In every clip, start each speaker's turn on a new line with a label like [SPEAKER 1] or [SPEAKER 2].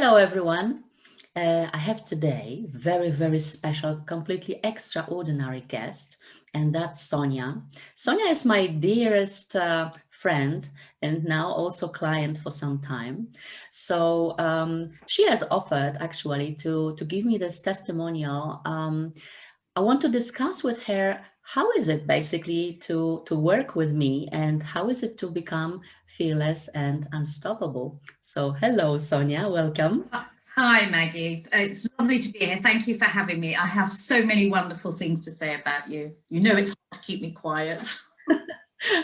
[SPEAKER 1] Hello, everyone. I have today very, very special, completely extraordinary guest, and that's Sonia. Sonia is my dearest friend and now also client for some time. So she has offered actually to give me this testimonial. I want to discuss with her how is it basically to work with me and how is it to become fearless and unstoppable. So hello, Sonia, welcome.
[SPEAKER 2] Hi, Maggie. It's lovely to be here. Thank you for having me. I have so many wonderful things to say about you. You know it's hard to keep me quiet.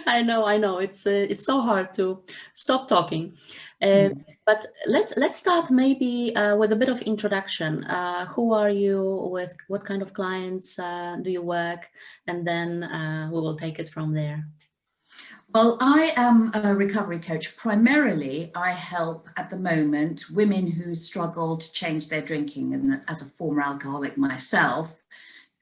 [SPEAKER 1] I know. It's so hard to stop talking. But let's start maybe with a bit of introduction. Who are you? With what kind of clients do you work? And then we will take it from there.
[SPEAKER 2] Well, I am a recovery coach. Primarily, I help at the moment women who struggle to change their drinking. And as a former alcoholic myself,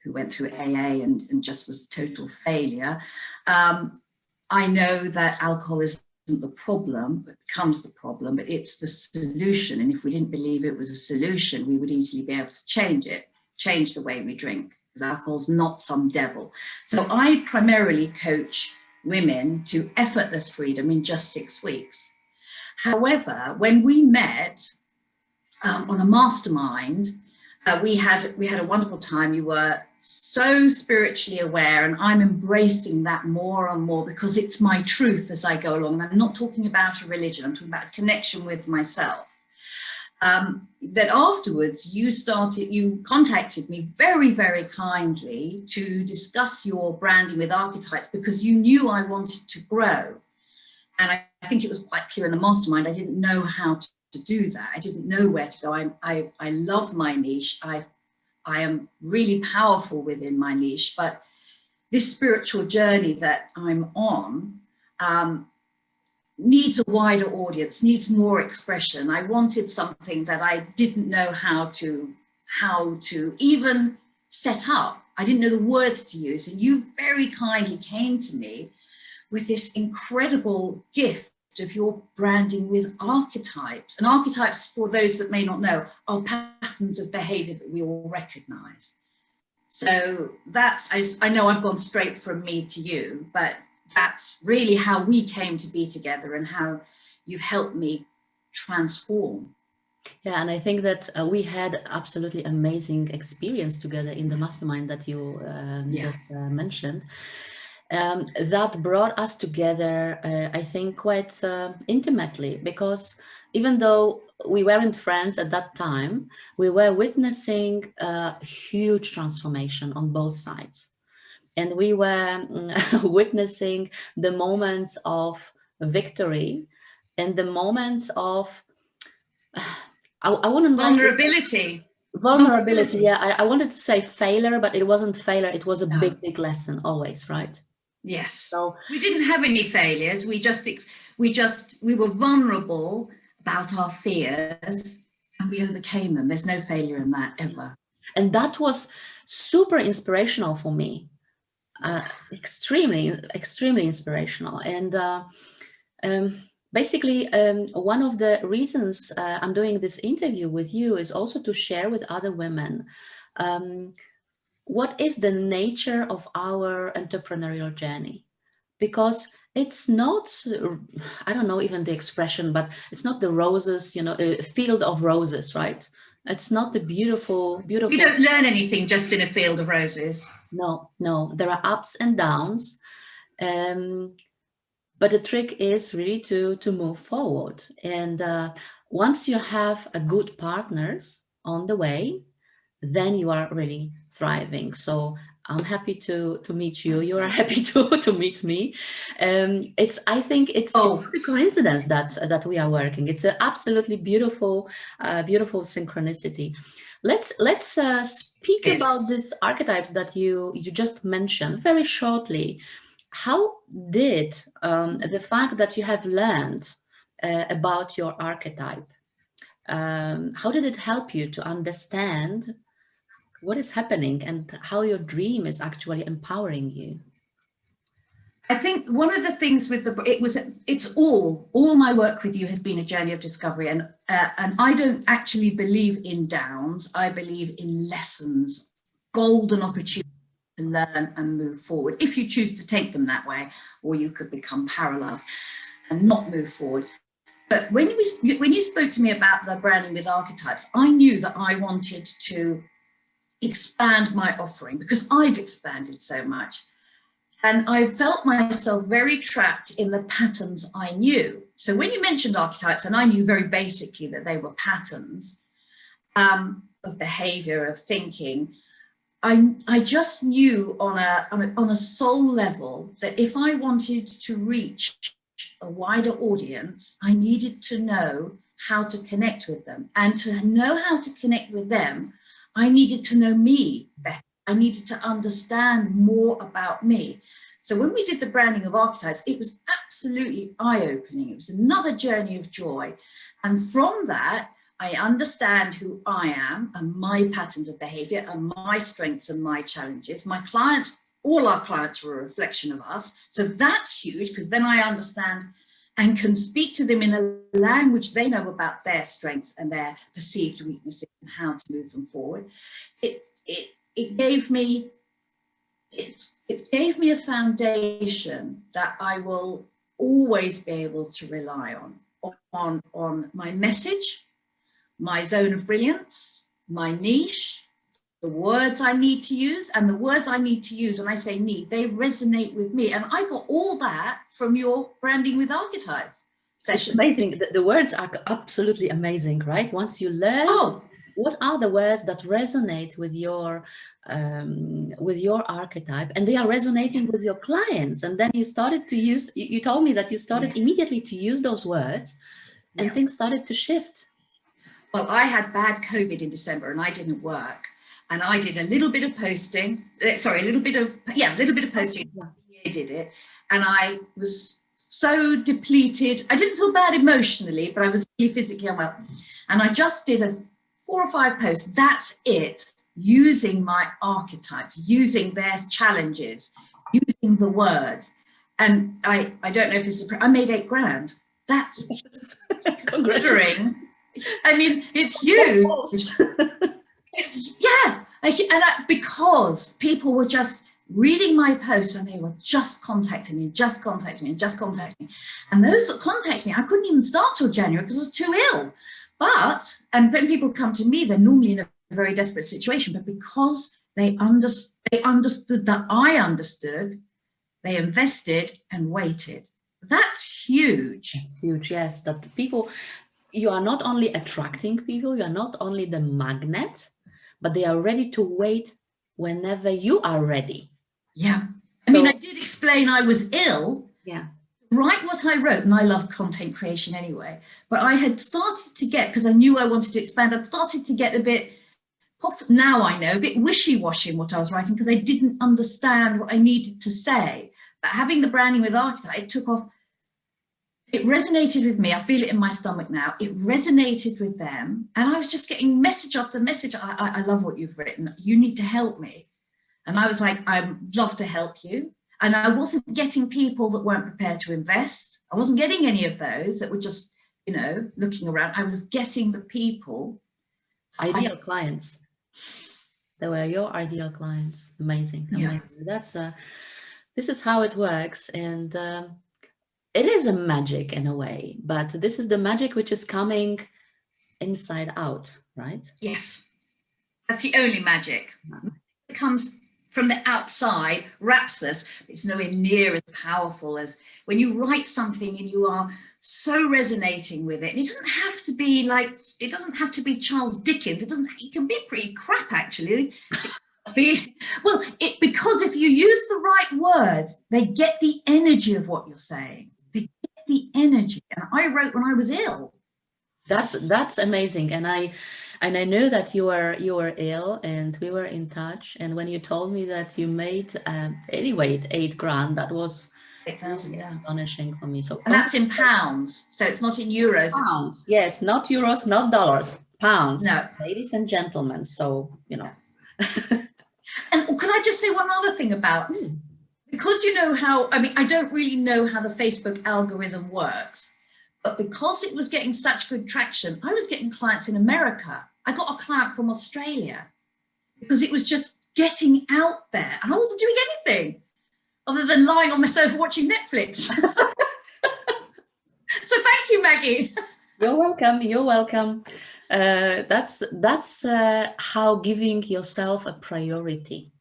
[SPEAKER 2] who went through AA and just was total failure, I know that alcohol isn't the problem, it becomes the problem, but it's the solution. And if we didn't believe it was a solution, we would easily be able to change the way we drink. Because alcohol's not some devil. So I primarily coach women to effortless freedom in just 6 weeks. However, when we met on a mastermind, we had a wonderful time. You were so spiritually aware, and I'm embracing that more and more because it's my truth as I go along. And I'm not talking about a religion, I'm talking about a connection with myself. That afterwards you contacted me very, very kindly to discuss your branding with archetypes because you knew I wanted to grow. And I think it was quite clear in the mastermind, I didn't know how to do that. I didn't know where to go. I love my niche. I am really powerful within my niche, but this spiritual journey that I'm on, needs a wider audience, needs more expression. I wanted something that I didn't know how to even set up. I didn't know the words to use. And you very kindly came to me with this incredible gift of your branding with archetypes. And archetypes, for those that may not know, are patterns of behavior that we all recognize. So I know I've gone straight from me to you, but that's really how we came to be together and how you've helped me transform.
[SPEAKER 1] Yeah, and I think that we had absolutely amazing experience together in the mastermind that you just mentioned. That brought us together, I think, quite intimately, because even though we weren't friends at that time, we were witnessing a huge transformation on both sides. And we were witnessing the moments of victory and the moments of, I wouldn't
[SPEAKER 2] vulnerability.
[SPEAKER 1] Vulnerability, yeah. I wanted to say failure, but it wasn't failure. It was a big lesson always, right?
[SPEAKER 2] Yes. So we didn't have any failures. We were vulnerable about our fears and we overcame them. There's no failure in that ever.
[SPEAKER 1] And that was super inspirational for me. Extremely inspirational. And basically, one of the reasons I'm doing this interview with you is also to share with other women what is the nature of our entrepreneurial journey. Because it's not, I don't know even the expression, but it's not the roses, a field of roses, right? It's not the beautiful.
[SPEAKER 2] We don't learn anything just in a field of roses.
[SPEAKER 1] No, there are ups and downs. But the trick is really to move forward. And once you have a good partners on the way, then you are really thriving. So I'm happy to meet you. You are happy to meet me. I think it's a coincidence that we are working. It's an absolutely beautiful synchronicity. Let's speak about these archetypes that you just mentioned very shortly. How did the fact that you have learned about your archetype, how did it help you to understand what is happening and how your dream is actually empowering you?
[SPEAKER 2] I think one of the things with it's all my work with you has been a journey of discovery, and I don't actually believe in downs. I believe in lessons, golden opportunities to learn and move forward, if you choose to take them that way, or you could become paralyzed and not move forward. But when you spoke to me about the branding with archetypes, I knew that I wanted to expand my offering because I've expanded so much. And I felt myself very trapped in the patterns I knew. So when you mentioned archetypes, and I knew very basically that they were patterns of behavior, of thinking, I just knew on a soul level that if I wanted to reach a wider audience, I needed to know how to connect with them. And to know how to connect with them, I needed to know me better. I needed to understand more about me. So when we did the branding of archetypes, it was absolutely eye-opening. It was another journey of joy. And from that, I understand who I am and my patterns of behavior and my strengths and my challenges. My clients, all our clients were a reflection of us. So that's huge, because then I understand and can speak to them in a language they know about their strengths and their perceived weaknesses and how to move them forward. It gave me a foundation that I will always be able to rely on my message, my zone of brilliance, my niche, the words I need to use. And the words I need to use, when I say need, they resonate with me. And I got all that from your branding with archetypes session.
[SPEAKER 1] It's amazing. The words are absolutely amazing, right? Once you learn what are the words that resonate with your archetype, and they are resonating with your clients, and then you started to use, you told me that you started immediately to use those words, and things started to shift.
[SPEAKER 2] Well, I had bad COVID in December and I didn't work. And I did a little bit of posting, a little bit of posting. I did it. And I was so depleted. I didn't feel bad emotionally, but I was really physically unwell. And I just did 4 or 5 posts. That's it. Using my archetypes, using their challenges, using the words. And I don't know if this is, I made $8,000. That's considering. I mean, it's huge. Because people were just reading my posts and they were just contacting me. And those that contacted me, I couldn't even start till January because I was too ill. And when people come to me, they're normally in a very desperate situation, but because they understood that I understood, they invested and waited. That's huge.
[SPEAKER 1] That's huge, yes. That people, you are not only attracting people, you are not only the magnet, but they are ready to wait whenever you are ready.
[SPEAKER 2] Yeah. I mean, I did explain I was ill.
[SPEAKER 1] Yeah.
[SPEAKER 2] Write what I wrote, and I love content creation anyway, but I had started to get, because I knew I wanted to expand, I'd started to get a bit, now I know, a bit wishy-washy in what I was writing because I didn't understand what I needed to say. But having the branding with archetype, it took off. It resonated with me. I feel it in my stomach now. It resonated with them. And I was just getting message after message. I love what you've written. You need to help me. And I was like, I'd love to help you. And I wasn't getting people that weren't prepared to invest. I wasn't getting any of those that were just, looking around. I was getting the people.
[SPEAKER 1] Ideal clients. They were your ideal clients. Amazing. Amazing. Yeah. This is how it works. And it is a magic in a way, but this is the magic which is coming inside out, right?
[SPEAKER 2] Yes, that's the only magic. It comes from the outside, wraps us. It's nowhere near as powerful as when you write something and you are so resonating with it. And it doesn't have to be Charles Dickens. It can be pretty crap, actually. Because if you use the right words, they get the energy of what you're saying. They get the energy. And I wrote when I was ill.
[SPEAKER 1] That's amazing. And I know that you were ill, and we were in touch. And when you told me that you made anyway $8,000, that was astonishing for me.
[SPEAKER 2] And that's in pounds, so it's not in euros.
[SPEAKER 1] Pounds, yes, not euros, not dollars, pounds.
[SPEAKER 2] No,
[SPEAKER 1] ladies and gentlemen. So
[SPEAKER 2] And can I just say one other thing about because you know how, I mean, I don't really know how the Facebook algorithm works, but because it was getting such good traction, I was getting clients in America. I got a client from Australia because it was just getting out there, and I wasn't doing anything other than lying on my sofa watching Netflix. So thank you, Maggie.
[SPEAKER 1] You're welcome. You're welcome. That's how giving yourself a priority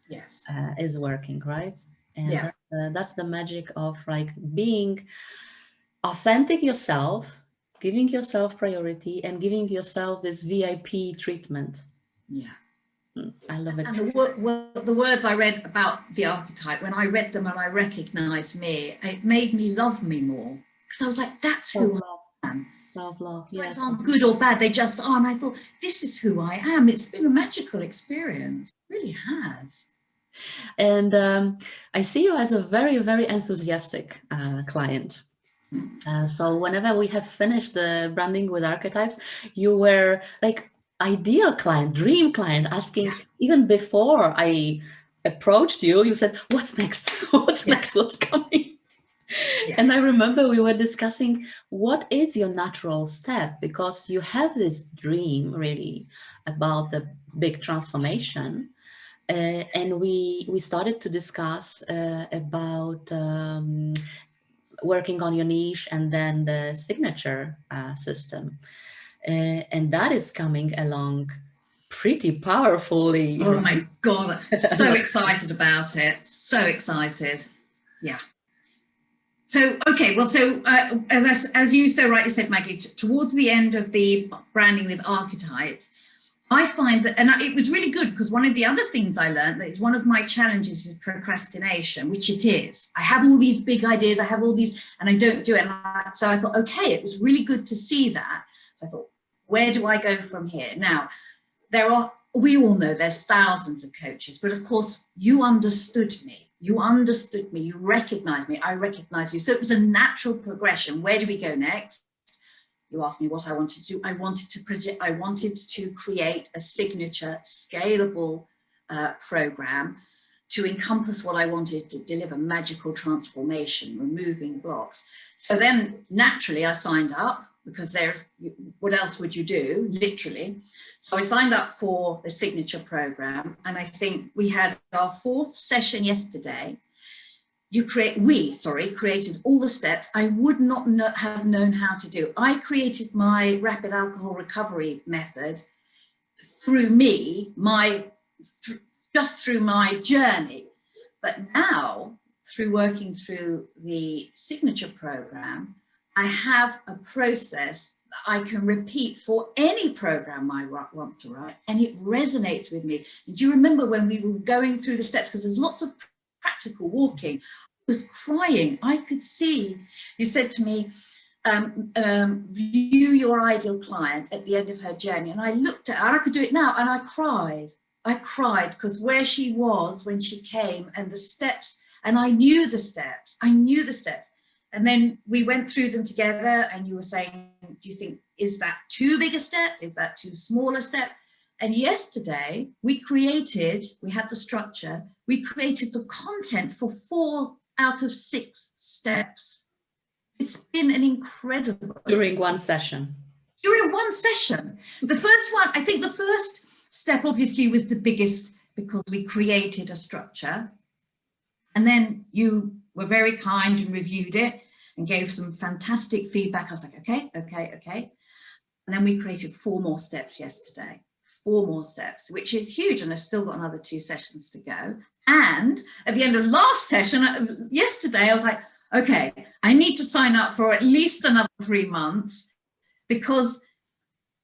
[SPEAKER 2] Yes.
[SPEAKER 1] is working, right? And
[SPEAKER 2] Yeah.
[SPEAKER 1] that's the magic of like being authentic yourself, giving yourself priority, and giving yourself this VIP treatment.
[SPEAKER 2] Yeah.
[SPEAKER 1] I love it.
[SPEAKER 2] And the words I read about the archetype, when I read them and I recognized me, it made me love me more. Because I was like, that's who
[SPEAKER 1] Self-love,
[SPEAKER 2] I am.
[SPEAKER 1] self-love,
[SPEAKER 2] Words
[SPEAKER 1] yes.
[SPEAKER 2] aren't good or bad, they just are. And I thought, this is who I am. It's been a magical experience. It really has.
[SPEAKER 1] And I see you as a very, very enthusiastic client. So whenever we have finished the branding with archetypes, you were like ideal client, dream client, asking
[SPEAKER 2] Yeah.
[SPEAKER 1] even before I approached you, you said, what's next? What's
[SPEAKER 2] Yeah.
[SPEAKER 1] next? What's coming?
[SPEAKER 2] Yeah.
[SPEAKER 1] And I remember we were discussing what is your natural step, because you have this dream really about the big transformation. And we started to discuss about working on your niche and then the signature system. And that is coming along pretty powerfully.
[SPEAKER 2] Oh my God. So excited about it. So excited. Yeah. So, okay, well, so as you so rightly said, Maggie, towards the end of the branding with archetypes, I find that, and it was really good because one of the other things I learned that is one of my challenges is procrastination, which it is. I have all these big ideas, I have all these, and I don't do it. So I thought, okay, it was really good to see that. So I thought, where do I go from here? Now, we all know there's thousands of coaches, but of course you understood me. You understood me, you recognized me, I recognize you. So it was a natural progression. Where do we go next? You asked me what I wanted to do. I wanted to create a signature, scalable program to encompass what I wanted to deliver: magical transformation, removing blocks. So then naturally I signed up, because what else would you do, literally? So I signed up for the signature program, and I think we had our 4th session yesterday. We created all the steps I would not have known how to do. I created my rapid alcohol recovery method through just through my journey. But now, through working through the signature program, I have a process that I can repeat for any program I want to write, and it resonates with me. And do you remember when we were going through the steps, because there's lots of practical walking, I was crying. I could see, you said to me, view your ideal client at the end of her journey. And I looked at her, and I could do it now, and I cried. I cried because where she was when she came, and the steps, and I knew the steps. And then we went through them together, and you were saying, do you think, is that too big a step? Is that too small a step? And yesterday we had the structure, we created the content for 4 out of 6 steps. It's been an incredible
[SPEAKER 1] During one session.
[SPEAKER 2] During one session. The first one, I think the first step obviously was the biggest, because we created a structure. And then you were very kind and reviewed it and gave some fantastic feedback. I was like, okay. And then we created 4 more steps yesterday. 4 more steps, which is huge. And I've still got another 2 sessions to go. And at the end of last session, yesterday, I was like, okay, I need to sign up for at least another 3 months, because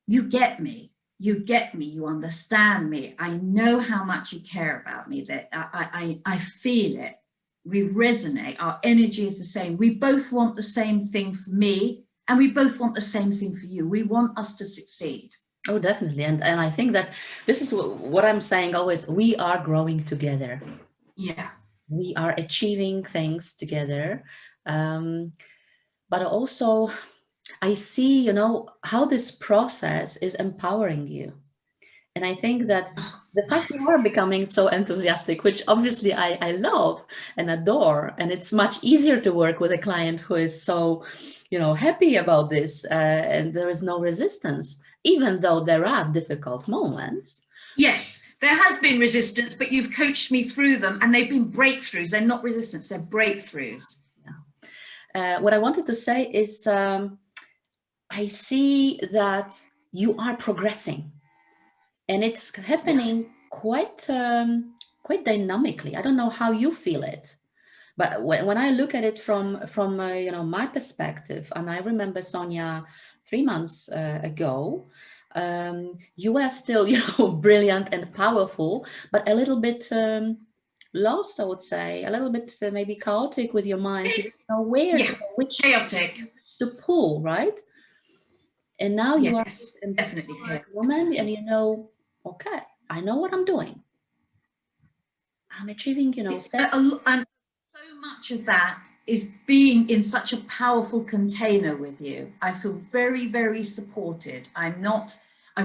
[SPEAKER 2] you get me, you understand me. I know how much you care about me, that I feel it. We resonate, our energy is the same. We both want the same thing for me, and we both want the same thing for you. We want us to succeed.
[SPEAKER 1] Oh, definitely. And I think that this is what I'm saying always, we are growing together.
[SPEAKER 2] Yeah.
[SPEAKER 1] We are achieving things together. But also I see, how this process is empowering you. And I think that the fact you are becoming so enthusiastic, which obviously I love and adore, and it's much easier to work with a client who is so, happy about this, and there is no resistance, even though there are difficult moments.
[SPEAKER 2] Yes, there has been resistance, but you've coached me through them, and they've been breakthroughs. They're not resistance, they're breakthroughs.
[SPEAKER 1] What I wanted to say is I see that you are progressing, and it's happening quite dynamically. I don't know how you feel it, but when I look at it from my perspective, and I remember Sonia 3 months ago, you were still brilliant and powerful, but a little bit lost, I would say, a little bit maybe chaotic with your mind. You don't know where,
[SPEAKER 2] Yeah,
[SPEAKER 1] which
[SPEAKER 2] chaotic.
[SPEAKER 1] to pull, right? And now you are
[SPEAKER 2] Yes,
[SPEAKER 1] an
[SPEAKER 2] definitely
[SPEAKER 1] empowered
[SPEAKER 2] chaotic.
[SPEAKER 1] woman, and okay, I know what I'm doing. I'm achieving,
[SPEAKER 2] And so much of that is being in such a powerful container with you. I feel very, very supported. I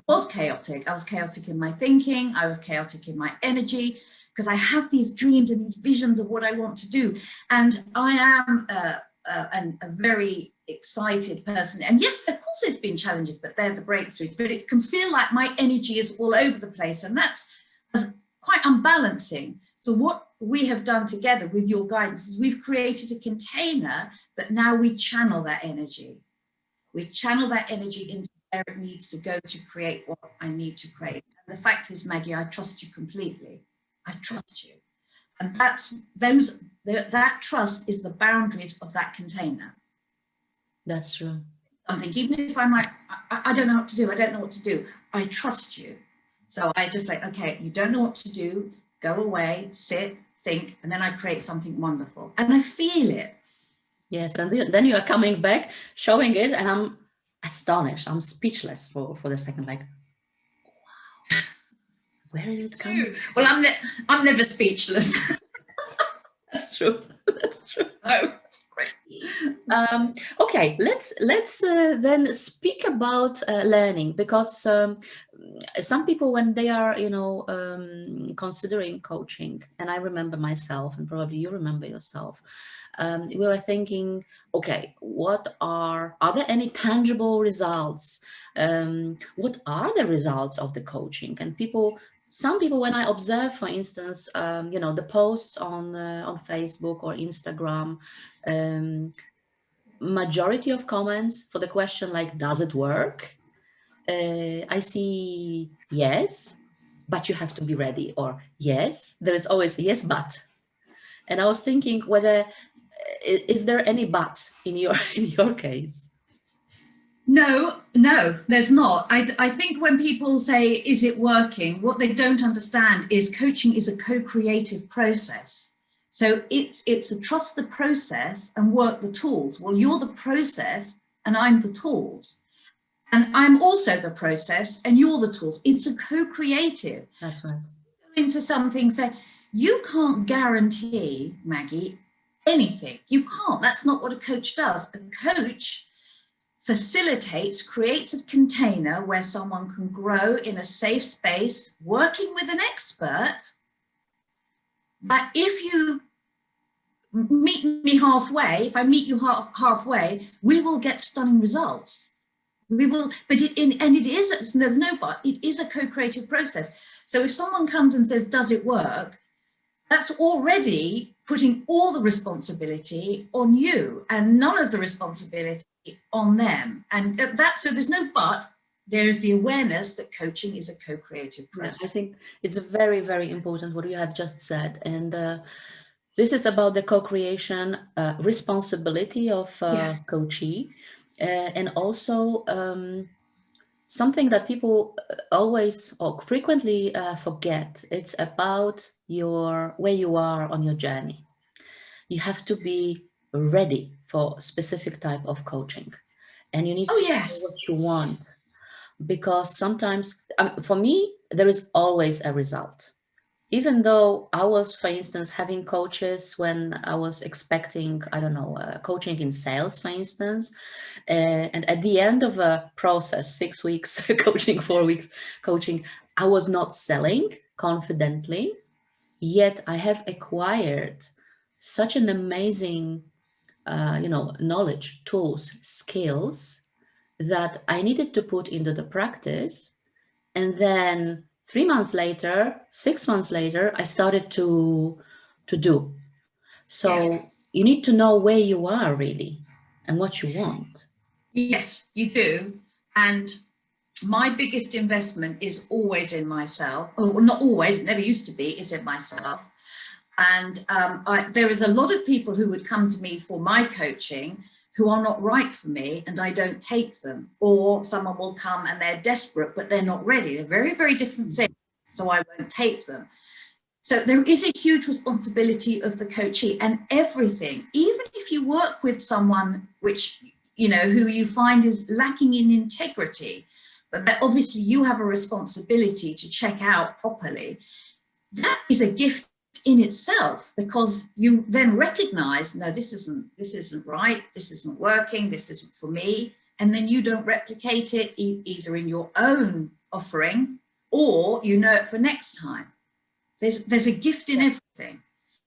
[SPEAKER 2] was chaotic. I was chaotic in my thinking. I was chaotic in my energy, because I have these dreams and these visions of what I want to do. And I am a very excited person. And yes, of course, there's been challenges, but they're the breakthroughs. But it can feel like my energy is all over the place. And that's quite unbalancing. So what we have done together with your guidance is we've created a container that now we channel that energy. We channel that energy into where it needs to go to create what I need to create. And the fact is, Maggie, I trust you completely. I trust you. And that trust is the boundaries of that container.
[SPEAKER 1] That's true.
[SPEAKER 2] Something, even if I'm like, I don't know what to do, I don't know what to do, I trust you. So I just like, okay, you don't know what to do, go away, sit, think, and then I create something wonderful. And I feel it.
[SPEAKER 1] Yes, and then you are coming back, showing it, and I'm astonished. I'm speechless for the second, like, wow, where is it coming?
[SPEAKER 2] Well, I'm never speechless.
[SPEAKER 1] That's true. That's true.
[SPEAKER 2] Oh, that's great.
[SPEAKER 1] Okay, let's then speak about learning, because some people, when they are considering coaching, and I remember myself, and probably you remember yourself, we were thinking, okay, what are there any tangible results? What are the results of the coaching? And some people, when I observe, for instance, the posts on Facebook or Instagram, majority of comments for the question like, does it work? I see yes, but you have to be ready, or yes, there is always yes, but. And I was thinking whether is there any but in your case?
[SPEAKER 2] No, there's not. I think when people say, is it working? What they don't understand is coaching is a co-creative process. So it's a trust the process and work the tools. Well, you're the process and I'm the tools. And I'm also the process and you're the tools. It's a co-creative.
[SPEAKER 1] That's right.
[SPEAKER 2] Into something, say, you can't guarantee, Maggie, anything. You can't. That's not what a coach does. A coach facilitates, creates a container where someone can grow in a safe space, working with an expert, that if you meet me halfway, if I meet you halfway, we will get stunning results. We will, but there's no but, it is a co-creative process. So if someone comes and says, does it work? That's already putting all the responsibility on you and none of the responsibility on them. And so there's no but, there's the awareness that coaching is a co-creative process.
[SPEAKER 1] Yeah, I think it's very, very important what you have just said. And this is about the co-creation responsibility of coachee, and also something that people always or frequently forget. It's about where you are on your journey. You have to be ready for a specific type of coaching, and you need to know what you want, because sometimes, for me, there is always a result. Even though I was, for instance, having coaches when I was expecting, I don't know, coaching in sales, for instance, and at the end of a process, 6 weeks coaching, 4 weeks coaching, I was not selling confidently, yet I have acquired such an amazing, knowledge, tools, skills that I needed to put into the practice. And then 3 months later, 6 months later, I started to do.
[SPEAKER 2] Yeah.
[SPEAKER 1] So you need to know where you are really and what you want.
[SPEAKER 2] Yes, you do. And my biggest investment is always in myself. Oh, well, not always, it never used to be, is in myself. And there is a lot of people who would come to me for my coaching who are not right for me, and I don't take them. Or someone will come and they're desperate, but they're not ready. They're very, very different things, so I won't take them. So there is a huge responsibility of the coachee, and everything, even if you work with someone which, who you find is lacking in integrity, but that obviously you have a responsibility to check out properly. That is a gift in itself, because you then recognize, no, this isn't right, this isn't working, this isn't for me, and then you don't replicate it either in your own offering, or you know it for next time. There's a gift in everything.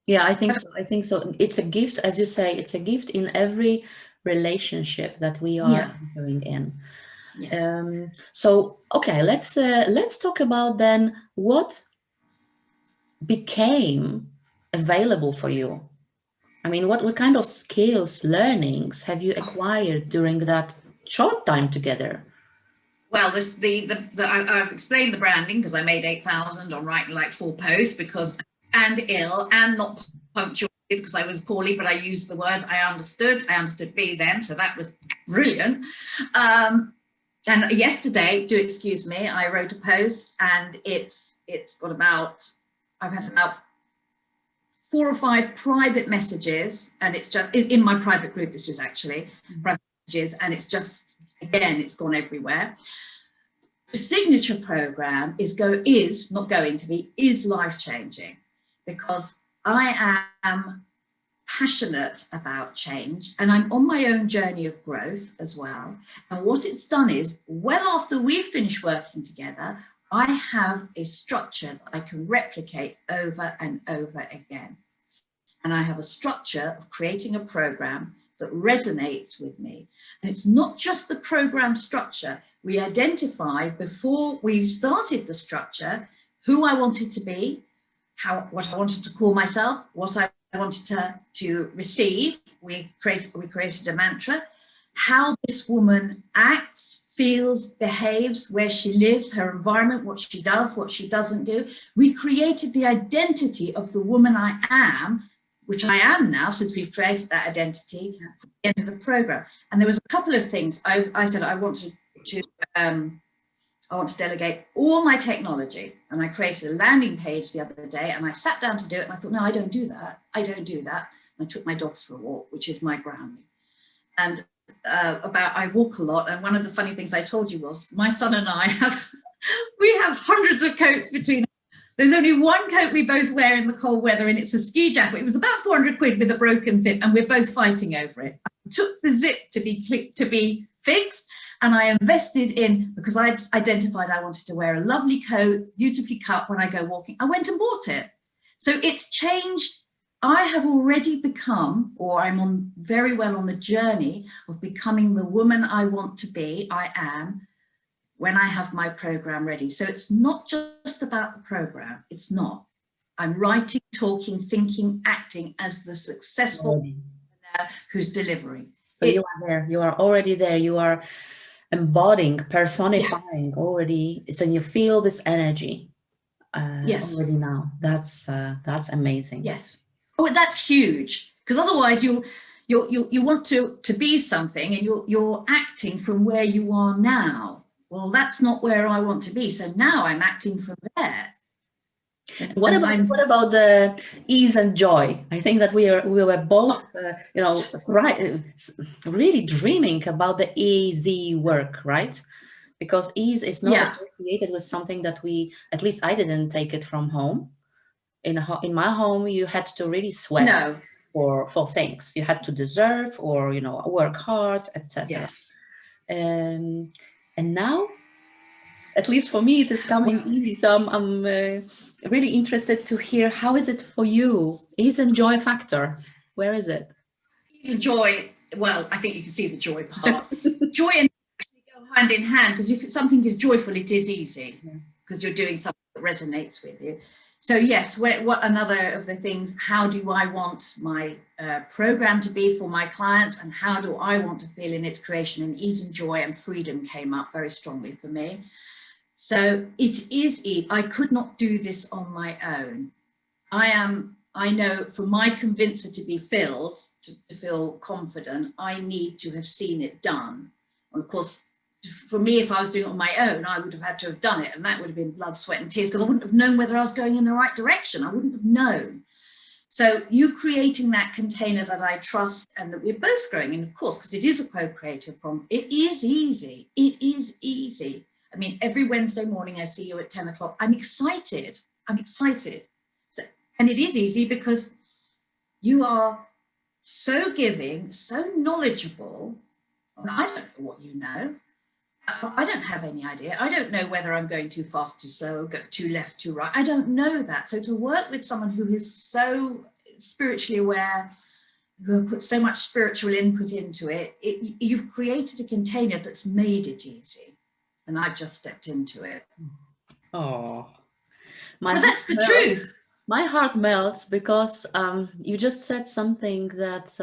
[SPEAKER 1] Yeah, I think so. I think so. It's a gift, as you say, it's a gift in every relationship that we are
[SPEAKER 2] Yeah.
[SPEAKER 1] entering in.
[SPEAKER 2] Yes.
[SPEAKER 1] So, okay, let's talk about then what became available for you. I mean, what kind of skills, learnings have you acquired during that short time together?
[SPEAKER 2] Well, I've explained the branding because I made 8,000 on writing like 4 posts and ill and not punctuated because I was poorly, but I used the words I understood be them. So that was brilliant. And yesterday, do excuse me, I wrote a post, and I've had about 4 or 5 private messages, and it's just in my private group. This is actually private messages, and it's just, again, it's gone everywhere. The signature program is life-changing, because I am passionate about change, and I'm on my own journey of growth as well. And what it's done is, well after we've finished working together, I have a structure that I can replicate over and over again. And I have a structure of creating a program that resonates with me. And it's not just the program structure. We identified before we started the structure who I wanted to be, what I wanted to call myself, what I wanted to receive. We created a mantra, how this woman acts, feels, behaves, where she lives, her environment, what she does, what she doesn't do. We created the identity of the woman I am, which I am now, since we've created that identity at the end of the program. And there was a couple of things. I said I want to delegate all my technology, and I created a landing page the other day, and I sat down to do it, and I thought, no, I don't do that. I And I took my dogs for a walk, which is my grounding. And I walk a lot, and one of the funny things I told you was, my son and I have hundreds of coats between us. There's only one coat we both wear in the cold weather, and it's a ski jacket. It was about 400 quid with a broken zip, and we're both fighting over it. I took the zip to be fixed, and I invested in, because I'd identified I wanted to wear a lovely coat, beautifully cut when I go walking. I went and bought it. So it's changed. I have already become, or I'm very well on the journey of becoming the woman I want to be, I am, when I have my program ready. So it's not just about the program. It's not. I'm writing, talking, thinking, acting as the successful who's delivering.
[SPEAKER 1] So you are there. You are already there. You are embodying, personifying already. So you feel this energy already now. That's amazing.
[SPEAKER 2] Yes. Oh, that's huge. Because otherwise you want to be something, and you're acting from where you are now. Well, that's not where I want to be. So now I'm acting from there.
[SPEAKER 1] What about the ease and joy? I think that we were both, really dreaming about the easy work, right? Because ease is not associated with something that at least I didn't take it from home. In my home, you had to really sweat for things. You had to deserve, or work hard, etc.
[SPEAKER 2] Yes.
[SPEAKER 1] And now At least for me, it is coming easy. So I'm really interested to hear, how is it for you? Ease and joy factor, where is it?
[SPEAKER 2] The joy, well, I think you can see the joy part. Joy and actually go hand in hand, because if something is joyful, it is easy, because you're doing something that resonates with you. So yes, what another of the things, how do I want my program to be for my clients, and how do I want to feel in its creation? And ease and joy and freedom came up very strongly for me. So it is, I could not do this on my own. I know for my convincer to be filled, to feel confident, I need to have seen it done. And of course, for me, if I was doing it on my own, I would have had to have done it, and that would have been blood, sweat and tears, because I wouldn't have known whether I was going in the right direction. I wouldn't have known. So you creating that container that I trust and that we're both growing in, of course, because it is a co-creative problem. It is easy. It is easy. I mean, every Wednesday morning I see you at 10 o'clock. I'm excited. I'm excited. So, and it is easy because you are so giving, so knowledgeable. And I don't know what you know. I don't have any idea. I don't know whether I'm going too fast, too slow, too left, too right. I don't know that. So to work with someone who is so spiritually aware, who have put so much spiritual input into it, you've created a container that's made it easy. And I've just stepped into it.
[SPEAKER 1] Oh,
[SPEAKER 2] But that's the truth.
[SPEAKER 1] My heart melts because you just said something that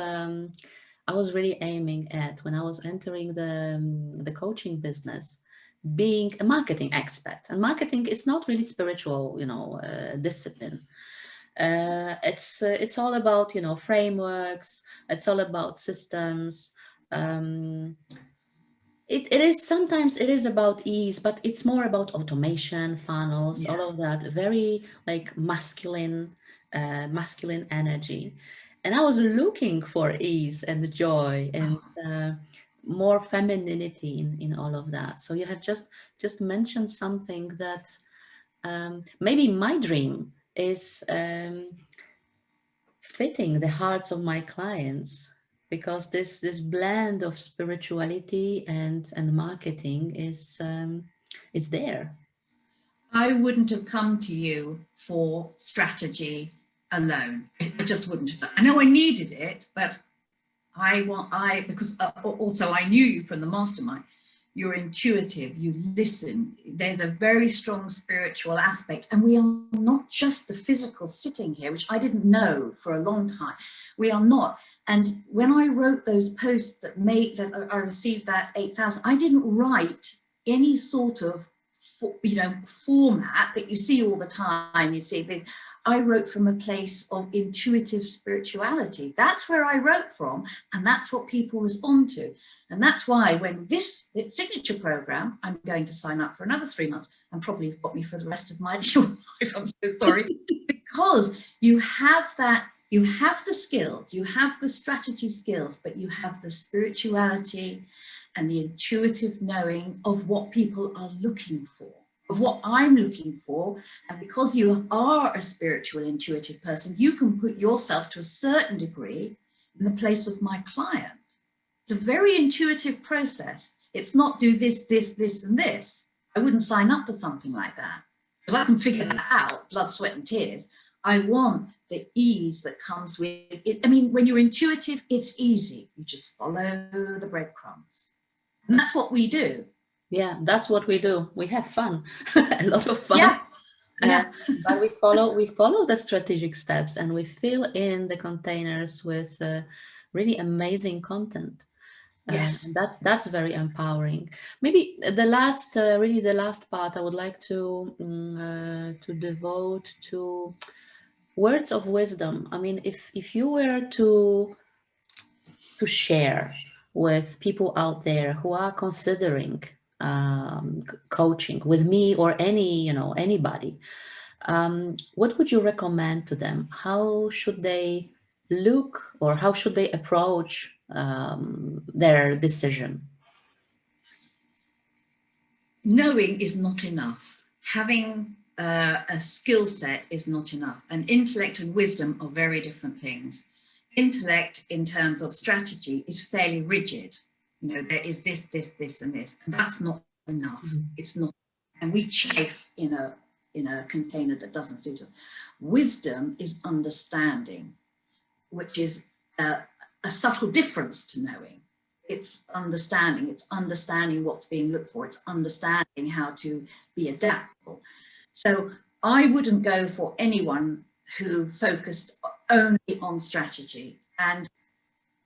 [SPEAKER 1] I was really aiming at when I was entering the coaching business, being a marketing expert. And marketing is not really spiritual, discipline. It's all about, frameworks. It's all about systems. Um, it is sometimes it is about ease, but it's more about automation, funnels, all of that, very like masculine energy. And I was looking for ease and joy and more femininity in all of that. So you have just mentioned something that maybe my dream is fitting the hearts of my clients, because this blend of spirituality and marketing is there.
[SPEAKER 2] I wouldn't have come to you for strategy alone. I just wouldn't have. I know I needed it, but because also I knew you from the mastermind. You're intuitive, you listen. There's a very strong spiritual aspect, and we are not just the physical sitting here, which I didn't know for a long time. We are not. And when I wrote those posts that I received that 8,000, I didn't write any sort of format that you see all the time. You see, I wrote from a place of intuitive spirituality. That's where I wrote from, and that's what people respond to. And that's why when this signature program, I'm going to sign up for another 3 months, and probably got me for the rest of my life. I'm so sorry. Because you have that, you have the skills, you have the strategy skills, but you have the spirituality and the intuitive knowing of what people are looking for, of what I'm looking for. And because you are a spiritual, intuitive person, you can put yourself to a certain degree in the place of my client. It's a very intuitive process. It's not do this, this, this, and this. I wouldn't sign up for something like that, because I can figure that out, blood, sweat, and tears. I want the ease that comes with it. I mean, when you're intuitive, it's easy. You just follow the breadcrumbs. And that's what we do.
[SPEAKER 1] Yeah, that's what we do. We have fun, a lot of fun.
[SPEAKER 2] Yeah.
[SPEAKER 1] But we follow the strategic steps, and we fill in the containers with really amazing content.
[SPEAKER 2] Yes.
[SPEAKER 1] That's very empowering. Maybe the last part I would like to devote to words of wisdom. I mean, if you were to share with people out there who are considering coaching with me or anybody, what would you recommend to them? How should they look, or how should they approach their decision?
[SPEAKER 2] Knowing is not enough. Having a skill set is not enough. And intellect and wisdom are very different things. Intellect in terms of strategy is fairly rigid. There is this, this, this, and this. And that's not enough. It's not. and we chafe in a container that doesn't suit us. Wisdom is understanding, which is a subtle difference to knowing. It's understanding what's being looked for, it's understanding how to be adaptable. So I wouldn't go for anyone who focused only on strategy, and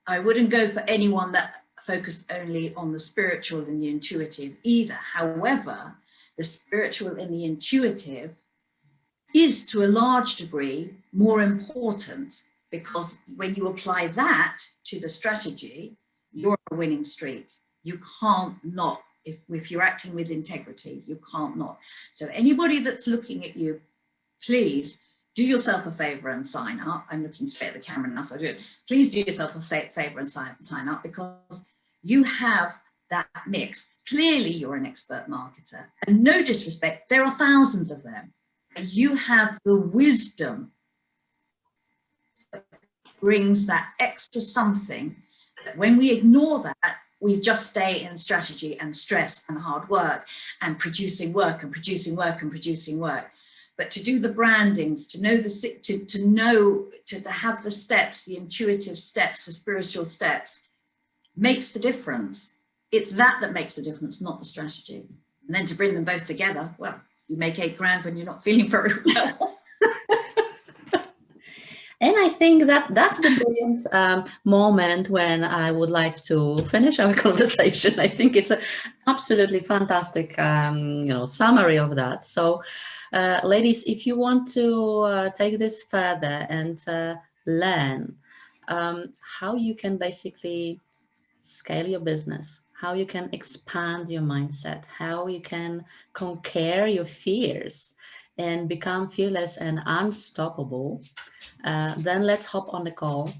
[SPEAKER 2] I wouldn't go for anyone that focused only on the spiritual and the intuitive either. However, the spiritual and the intuitive is to a large degree more important, because when you apply that to the strategy, you're on a winning streak. You can't not, if you're acting with integrity, you can't not. So anybody that's looking at you, please do yourself a favor and sign up. I'm looking straight at the camera now, so I do it. Please do yourself a favor and sign up, because you have that mix. Clearly you're an expert marketer, and no disrespect, there are thousands of them. You have the wisdom that brings that extra something, that when we ignore that, we just stay in strategy and stress and hard work and producing work and producing work and producing work. But to do the brandings, to know to have the steps, the intuitive steps, the spiritual steps, makes the difference. It's that makes the difference, not the strategy. And then to bring them both together, well, you make $8,000 when you're not feeling very well.
[SPEAKER 1] And I think that that's the brilliant moment when I would like to finish our conversation. I think it's an absolutely fantastic, summary of that. So, ladies, if you want to take this further and learn how you can basically scale your business, how you can expand your mindset, how you can conquer your fears and become fearless and unstoppable, then let's hop on the call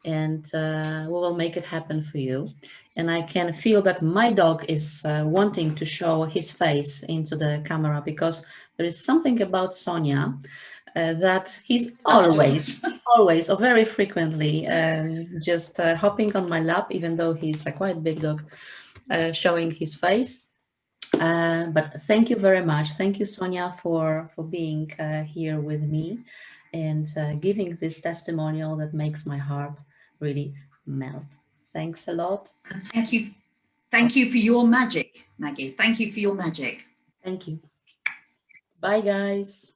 [SPEAKER 1] and we will make it happen for you. And I can feel that my dog is wanting to show his face into the camera, because there is something about Sonia that he's always or very frequently just hopping on my lap, even though he's a quite big dog, showing his face. But thank you very much. Thank you, Sonia, for being here with me and giving this testimonial that makes my heart really melt. Thanks a lot.
[SPEAKER 2] Thank you. Thank you for your magic, Maggie. Thank you for your magic.
[SPEAKER 1] Thank you. Bye, guys.